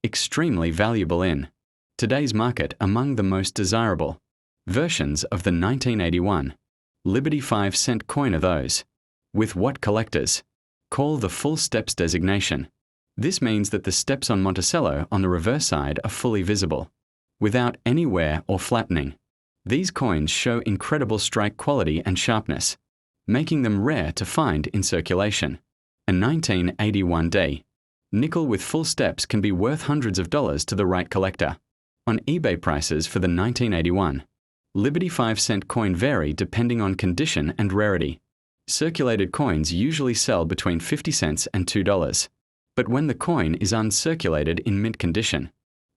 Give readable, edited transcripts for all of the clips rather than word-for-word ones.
extremely valuable in today's market, among the most desirable versions of the 1981 Liberty 5-cent coin are those with what collectors call the full steps designation. This means that the steps on Monticello on the reverse side are fully visible, without any wear or flattening. These coins show incredible strike quality and sharpness, making them rare to find in circulation. A 1981 day nickel with full steps can be worth hundreds of dollars to the right collector. On eBay, prices for the 1981 Liberty 5-cent coin vary depending on condition and rarity. Circulated coins usually sell between 50 cents and $2. But when the coin is uncirculated in mint condition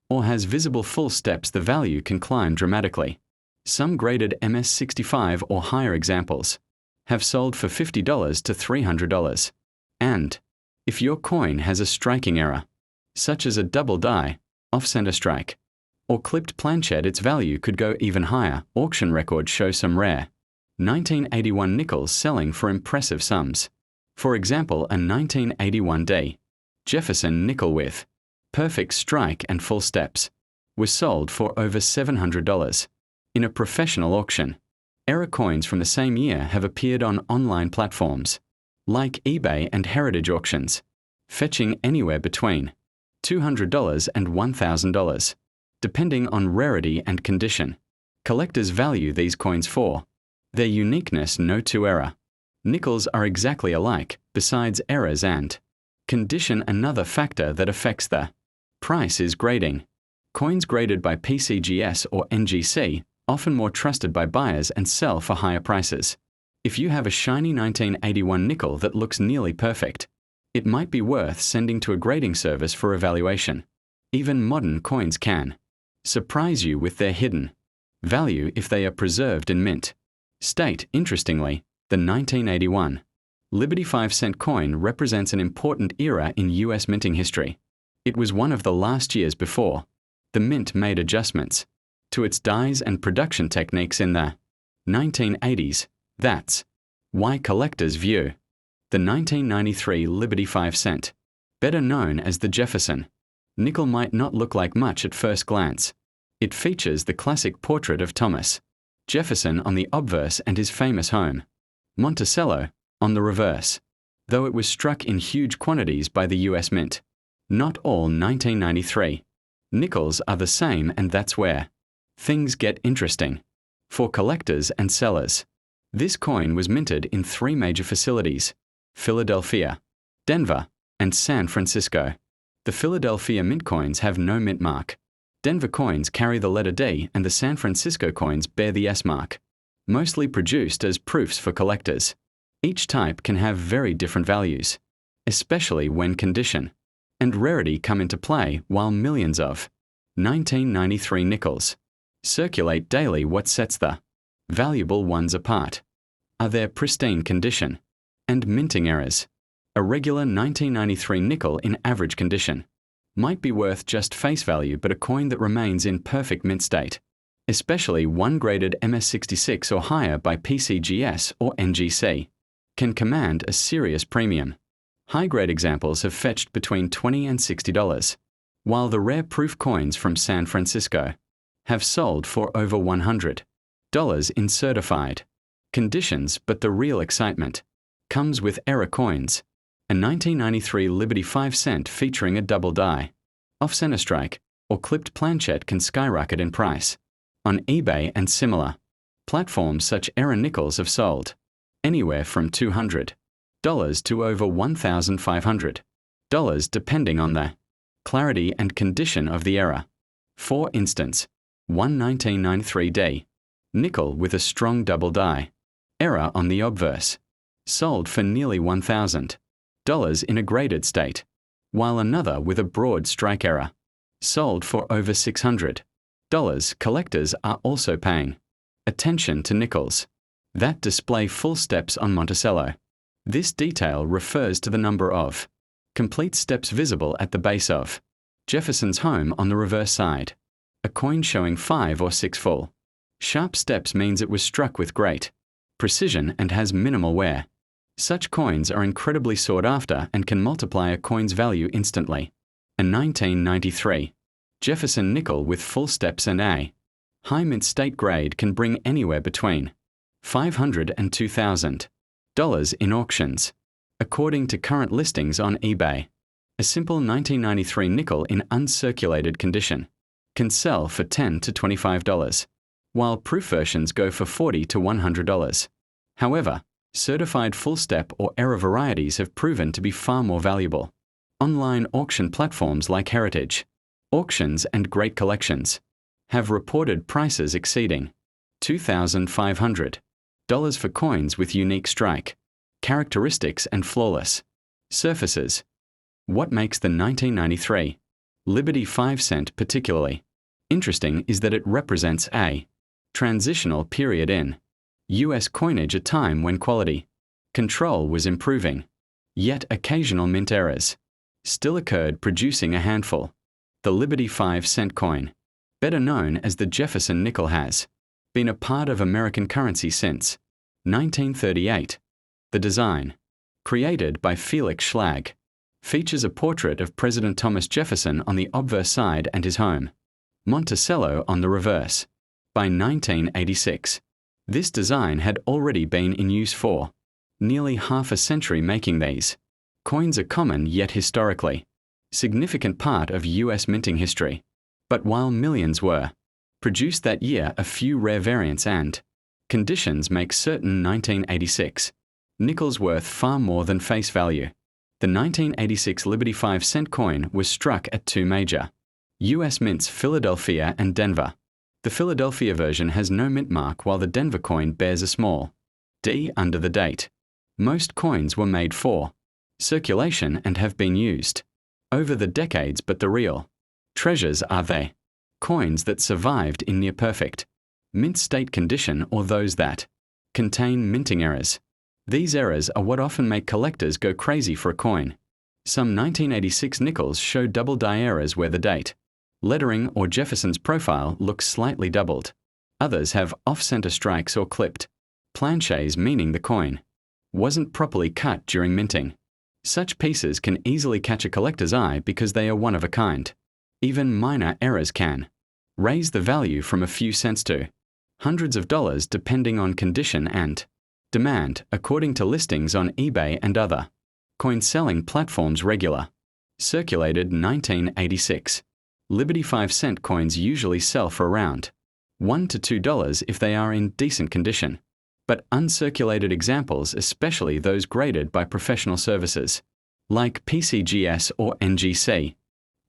or has visible full steps, the value can climb dramatically. Some graded MS-65 or higher examples have sold for $50 to $300. And if your coin has a striking error, such as a double die, off-center strike, or clipped planchet, its value could go even higher. Auction records show some rare 1981 nickels selling for impressive sums. For example, a 1981 day Jefferson nickel with perfect strike and full steps was sold for over $700 in a professional auction. Error coins from the same year have appeared on online platforms like eBay and heritage auctions, fetching anywhere between $200 and $1,000, depending on rarity and condition. Collectors value these coins for their uniqueness. No two error nickels are exactly alike, besides errors and condition. Another factor that affects the price is grading. Coins graded by PCGS or NGC often more trusted by buyers and sell for higher prices. If you have a shiny 1981 nickel that looks nearly perfect, it might be worth sending to a grading service for evaluation. Even modern coins can surprise you with their hidden value if they are preserved in mint state. Interestingly, the 1981 Liberty 5-cent coin represents an important era in U.S. minting history. It was one of the last years before the mint made adjustments to its dies and production techniques in the 1980s. That's why collectors view the 1993 Liberty 5-cent, better known as the Jefferson nickel, might not look like much at first glance. It features the classic portrait of Thomas Jefferson on the obverse and his famous home, Monticello, on the reverse, though it was struck in huge quantities by the U.S. Mint. Not all 1993 nickels are the same, and that's where things get interesting for collectors and sellers. This coin was minted in 3 major facilities: Philadelphia, Denver, and San Francisco. The Philadelphia mint coins have no mint mark. Denver coins carry the letter D, and the San Francisco coins bear the S mark, mostly produced as proofs for collectors. Each type can have very different values, especially when condition and rarity come into play. While millions of 1993 nickels circulate daily, what sets the valuable ones apart are their pristine condition and minting errors. A regular 1993 nickel in average condition might be worth just face value, but a coin that remains in perfect mint state, especially one graded MS-66 or higher by PCGS or NGC, can command a serious premium. High-grade examples have fetched between $20 and $60, while the rare proof coins from San Francisco have sold for over $100 in certified conditions. But the real excitement comes with error coins. A 1993 Liberty 5-cent featuring a double die, off-center strike, or clipped planchet can skyrocket in price. On eBay and similar platforms, such error nickels have sold anywhere from $200 to over $1,500, depending on the clarity and condition of the error. For instance, one 1993 day nickel with a strong double die error on the obverse sold for nearly $1,000 in a graded state, while another with a broad strike error sold for over $600. Collectors are also paying attention to nickels that display full steps on Monticello. This detail refers to the number of complete steps visible at the base of Jefferson's home on the reverse side. A coin showing 5 or 6 full sharp steps means it was struck with great precision and has minimal wear. Such coins are incredibly sought after and can multiply a coin's value instantly. A 1993 Jefferson nickel with full steps and a high mint state grade can bring anywhere between $500 and $2,000 in auctions, according to current listings on eBay. A simple 1993 nickel in uncirculated condition can sell for $10 to $25, while proof versions go for $40 to $100. However, certified full step or error varieties have proven to be far more valuable. Online auction platforms like Heritage Auctions and Great Collections have reported prices exceeding $2,500 for coins with unique strike characteristics and flawless surfaces. What makes the 1993 Liberty 5 cent particularly interesting is that it represents a transitional period in U.S. coinage, a time when quality control was improving, yet occasional mint errors still occurred, producing a handful. The Liberty 5 cent coin, better known as the Jefferson nickel, has been a part of American currency since 1938. The design, created by Felix Schlag, features a portrait of President Thomas Jefferson on the obverse side and his home, Monticello, on the reverse. By 1986, this design had already been in use for nearly half a century, making these coins a common yet historically significant part of U.S. minting history. But while millions were produced that year, a few rare variants and conditions make certain 1986 nickels worth far more than face value. The 1986 Liberty 5 cent coin was struck at two major U.S. mints, Philadelphia and Denver. The Philadelphia version has no mint mark, while the Denver coin bears a small D under the date. Most coins were made for circulation and have been used over the decades, but the real treasures are they coins that survived in near perfect mint state condition, or those that contain minting errors. These errors are what often make collectors go crazy for a coin. Some 1986 nickels show double die errors where the date, lettering, or Jefferson's profile looks slightly doubled. Others have off-center strikes or clipped planchets, meaning the coin wasn't properly cut during minting. Such pieces can easily catch a collector's eye because they are one of a kind. Even minor errors can raise the value from a few cents to hundreds of dollars, depending on condition and demand, according to listings on eBay and other coin selling platforms. Regular circulated 1986 Liberty 5 cent coins usually sell for around $1 to $2 if they are in decent condition, but uncirculated examples, especially those graded by professional services like PCGS or NGC,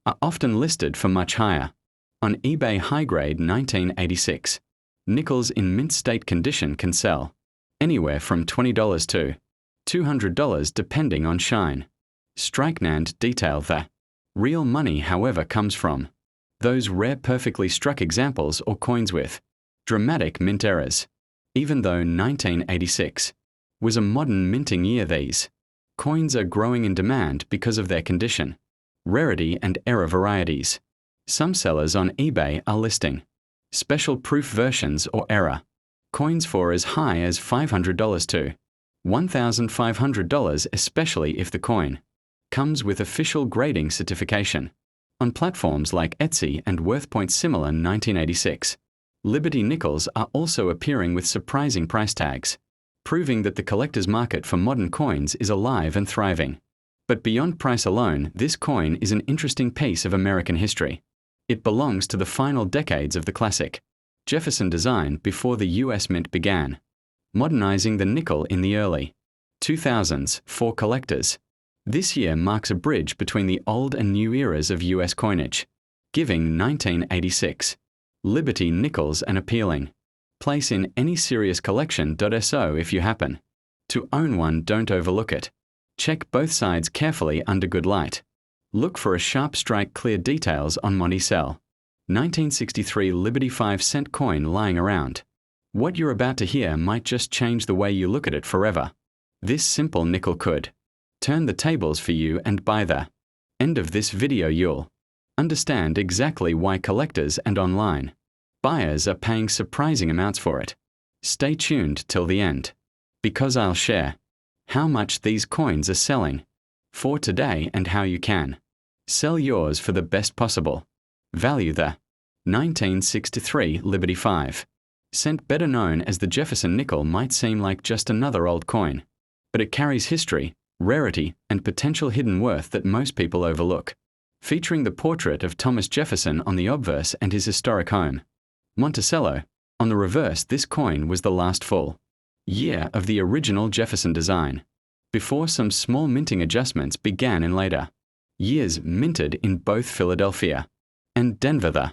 are often listed for much higher. On eBay, high-grade 1986 nickels in mint state condition can sell anywhere from $20 to $200 depending on shine, strike, and detail. The real money, however, comes from those rare perfectly struck examples or coins with dramatic mint errors. Even though 1986 was a modern minting year, these coins are growing in demand because of their condition, rarity, and error varieties. Some sellers on eBay are listing special proof versions or error coins for as high as $500 to $1,500, especially if the coin comes with official grading certification. On platforms like Etsy and WorthPoint, similar 1986 Liberty nickels are also appearing with surprising price tags, proving that the collector's market for modern coins is alive and thriving. But beyond price alone, this coin is an interesting piece of American history. It belongs to the final decades of the classic Jefferson design before the U.S. Mint began modernizing the nickel in the early 2000s for collectors. This year marks a bridge between the old and new eras of U.S. coinage, giving 1986 Liberty nickels an appealing place in any serious collection. So if you happen to own one, don't overlook it. Check both sides carefully under good light. Look for a sharp strike, clear details on Monticello 1963 Liberty 5 cent coin lying around. What you're about to hear might just change the way you look at it forever. This simple nickel could turn the tables for you, and by the end of this video you'll understand exactly why collectors and online buyers are paying surprising amounts for it. Stay tuned till the end, because I'll share how much these coins are selling for today and how you can Sell yours for the best possible. Value the 1963 Liberty 5 cent, better known as the Jefferson nickel, might seem like just another old coin, but it carries history, rarity, and potential hidden worth that most people overlook. Featuring the portrait of Thomas Jefferson on the obverse and his historic home, Monticello, on the reverse, this coin was the last full year of the original Jefferson design, before some small minting adjustments began in later years. Minted in both Philadelphia and Denver, the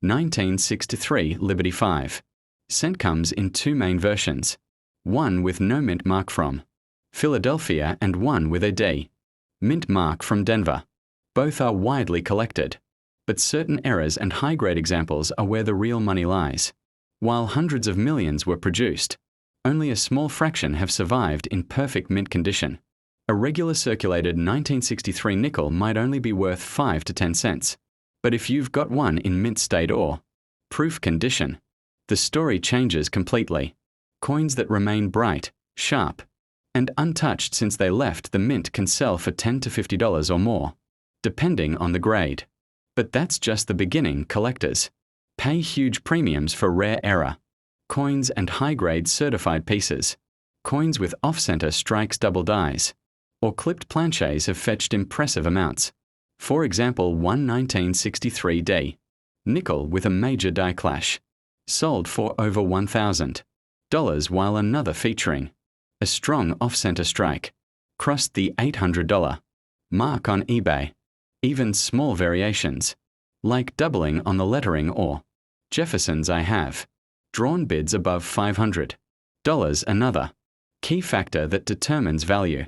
1963 Liberty 5 cent comes in two main versions, one with no mint mark from Philadelphia and one with a D mint mark from Denver. Both are widely collected, but certain errors and high-grade examples are where the real money lies. While hundreds of millions were produced, only a small fraction have survived in perfect mint condition. A regular circulated 1963 nickel might only be worth 5 to 10 cents, but if you've got one in mint state or proof condition, the story changes completely. Coins that remain bright, sharp, and untouched since they left the mint can sell for $10 to $50 or more, depending on the grade. But that's just the beginning. Collectors pay huge premiums for rare error coins and high-grade certified pieces. Coins with off-center strikes, double dies, or clipped planchets have fetched impressive amounts. For example, one 1963 D nickel with a major die clash sold for over $1,000, while another featuring a strong off-center strike crossed the $800 mark on eBay. Even small variations, like doubling on the lettering or Jefferson's I have drawn bids above $500. Another key factor that determines value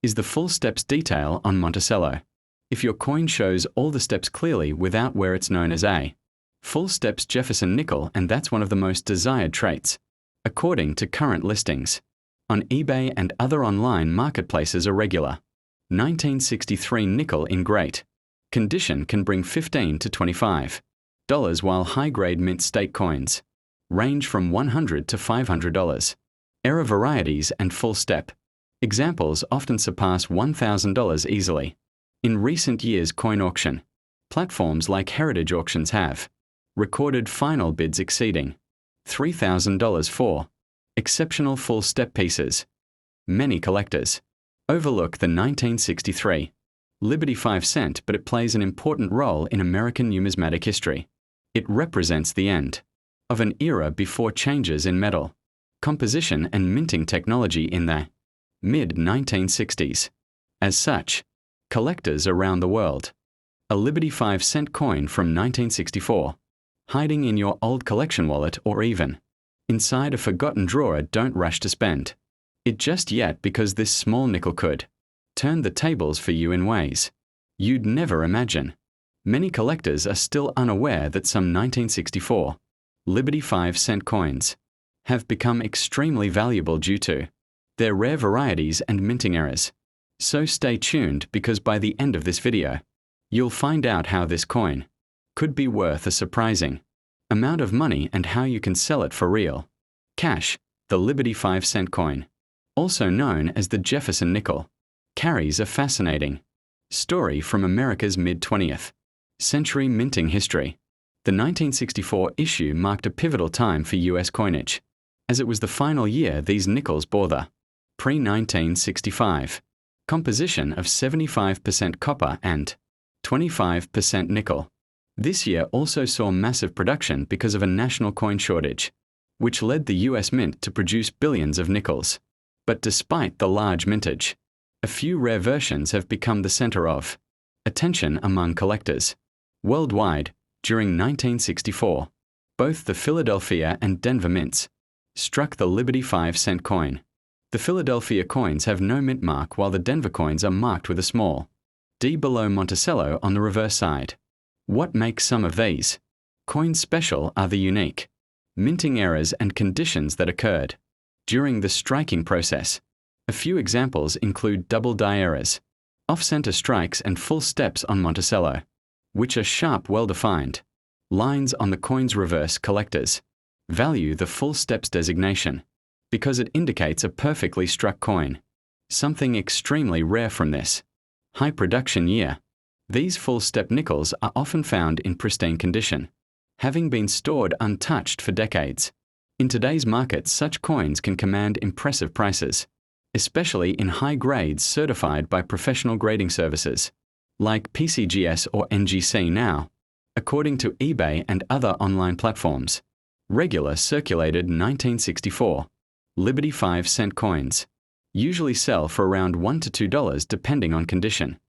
is the full steps detail on Monticello. If your coin shows all the steps clearly without where it's known as a full steps Jefferson nickel, and that's one of the most desired traits, according to current listings on eBay and other online marketplaces. A regular 1963 nickel in great condition can bring $15 to $25, while high-grade mint state coins range from $100 to $500. Error varieties and full step examples often surpass $1,000 easily. In recent years, coin auction platforms like Heritage Auctions have recorded final bids exceeding $3,000 for exceptional full step pieces. Many collectors overlook the 1963 Liberty 5 cent, but it plays an important role in American numismatic history. It represents the end of an era before changes in metal composition and minting technology in the mid-1960s. As such, collectors around the world, a Liberty 5 cent coin from 1964, hiding in your old collection wallet or even inside a forgotten drawer, don't rush to spend it just yet, because this small nickel could turn the tables for you in ways you'd never imagine. Many collectors are still unaware that some 1964 Liberty 5 cent coins have become extremely valuable due to their rare varieties and minting errors. So stay tuned, because by the end of this video, you'll find out how this coin could be worth a surprising amount of money and how you can sell it for real cash. The Liberty 5 cent coin, also known as the Jefferson nickel, carries a fascinating story from America's mid-20th century minting history. The 1964 issue marked a pivotal time for U.S. coinage, as it was the final year these nickels bore the pre-1965 composition of 75% copper and 25% nickel. This year also saw massive production because of a national coin shortage, which led the U.S. Mint to produce billions of nickels. But despite the large mintage, a few rare versions have become the center of attention among collectors worldwide. During 1964, both the Philadelphia and Denver mints struck the Liberty 5 cent coin. The Philadelphia coins have no mint mark, while the Denver coins are marked with a small D below Monticello on the reverse side. What makes some of these coins special are the unique minting errors and conditions that occurred during the striking process. A few examples include double die errors, off-center strikes, and full steps on Monticello, which are sharp, well-defined lines on the coin's reverse. Collectors value the full steps designation because it indicates a perfectly struck coin, something extremely rare from this high production year. These full-step nickels are often found in pristine condition, having been stored untouched for decades. In today's market, such coins can command impressive prices, especially in high grades certified by professional grading services, like PCGS or NGC now. According to eBay and other online platforms, regular circulated 1964 Liberty 5-cent coins usually sell for around $1 to $2 depending on condition.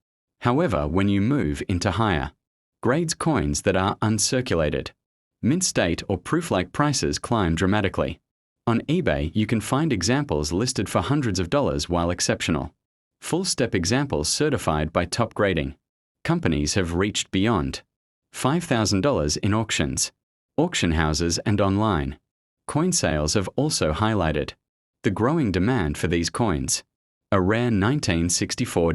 However, when you move into higher grades coins that are uncirculated, mint state or proof-like prices climb dramatically. On eBay, you can find examples listed for hundreds of dollars while exceptional. Full-step examples certified by top grading companies have reached beyond $5,000 in auctions, auction houses and online. Coin sales have also highlighted the growing demand for these coins. A rare 1964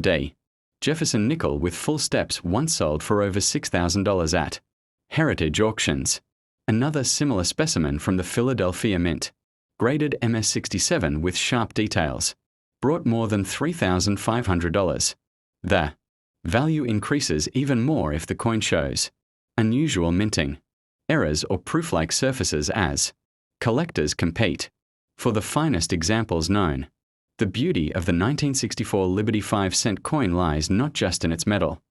Jefferson nickel with full steps once sold for over $6,000 at Heritage Auctions. Another similar specimen from the Philadelphia Mint, graded MS67 with sharp details, brought more than $3,500. The value increases even more if the coin shows unusual minting errors or proof-like surfaces as collectors compete for the finest examples known. The beauty of the 1964 Liberty 5-cent coin lies not just in its metal,